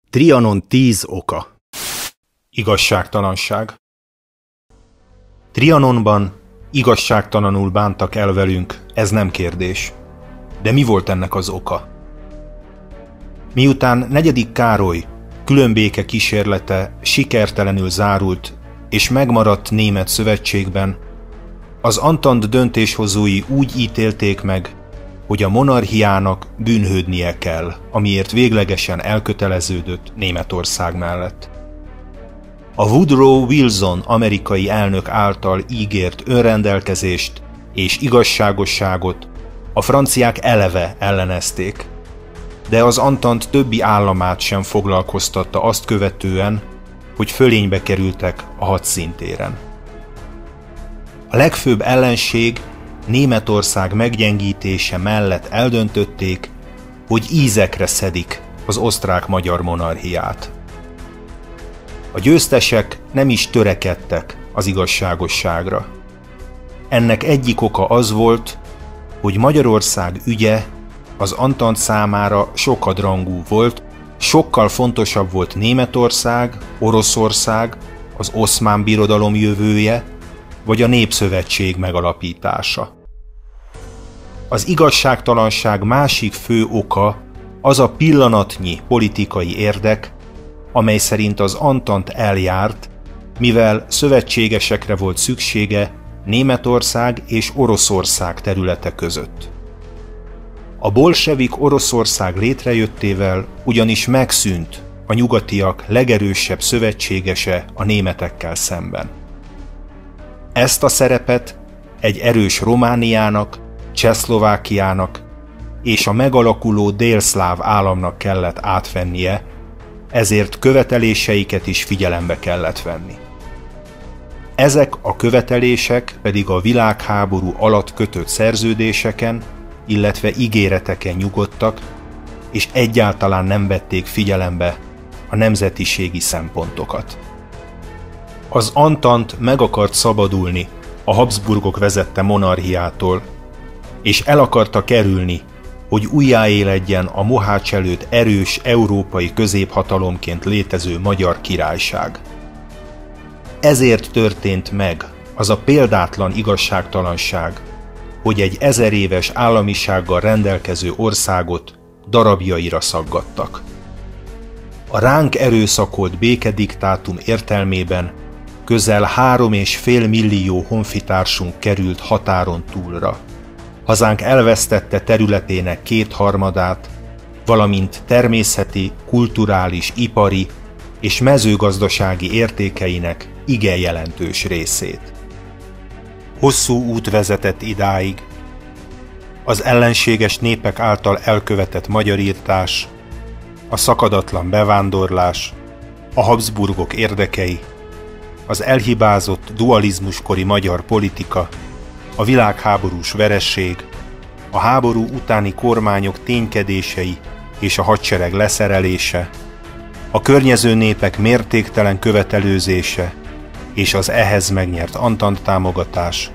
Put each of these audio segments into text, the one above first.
Trianon 10 oka. Igazságtalanság. Trianonban igazságtalanul bántak el velünk, ez nem kérdés. De mi volt ennek az oka? Miután 4. Károly különbéke kísérlete sikertelenül zárult és megmaradt Német Szövetségben, az Antant döntéshozói úgy ítélték meg, hogy a monarchiának bűnhődnie kell, amiért véglegesen elköteleződött Németország mellett. A Woodrow Wilson amerikai elnök által ígért önrendelkezést és igazságosságot a franciák eleve ellenezték, de az Antant többi államát sem foglalkoztatta azt követően, hogy fölénybe kerültek a hadszintéren. A legfőbb ellenség Németország meggyengítése mellett eldöntötték, hogy ízekre szedik az osztrák-magyar monarchiát. A győztesek nem is törekedtek az igazságosságra. Ennek egyik oka az volt, hogy Magyarország ügye az Antant számára sokadrangú volt, sokkal fontosabb volt Németország, Oroszország, az Oszmán Birodalom jövője, vagy a Népszövetség megalapítása. Az igazságtalanság másik fő oka az a pillanatnyi politikai érdek, amely szerint az Antant eljárt, mivel szövetségesekre volt szüksége Németország és Oroszország területe között. A bolsevik Oroszország létrejöttével ugyanis megszűnt a nyugatiak legerősebb szövetségese a németekkel szemben. Ezt a szerepet egy erős Romániának, Csehszlovákiának és a megalakuló délszláv államnak kellett átvennie, ezért követeléseiket is figyelembe kellett venni. Ezek a követelések pedig a világháború alatt kötött szerződéseken, illetve ígéreteken nyugodtak, és egyáltalán nem vették figyelembe a nemzetiségi szempontokat. Az Antant meg akart szabadulni a Habsburgok vezette monarchiától, és el akarta kerülni, hogy újjáéledjen a Mohács előtt erős európai középhatalomként létező Magyar Királyság. Ezért történt meg az a példátlan igazságtalanság, hogy egy 1000 éves államisággal rendelkező országot darabjaira szaggattak. A ránk erőszakolt békediktátum értelmében közel 3,5 millió honfitársunk került határon túlra. Hazánk elvesztette területének 2/3, valamint természeti, kulturális, ipari és mezőgazdasági értékeinek igen jelentős részét. Hosszú út vezetett idáig. Az ellenséges népek által elkövetett magyarírtás, a szakadatlan bevándorlás, a Habsburgok érdekei, az elhibázott dualizmuskori magyar politika, a világháborús veresség, a háború utáni kormányok ténykedései és a hadsereg leszerelése, a környező népek mértéktelen követelőzése és az ehhez megnyert Antant támogatás,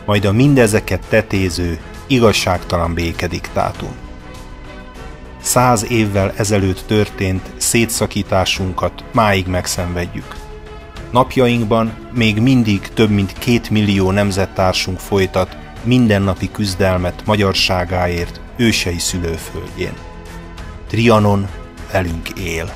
majd a mindezeket tetéző, igazságtalan békediktátum. 100 évvel ezelőtt történt szétszakításunkat máig megszenvedjük. Napjainkban még mindig több mint 2 millió nemzettársunk folytat mindennapi küzdelmet magyarságáért ősei szülőföldjén. Trianon velünk él.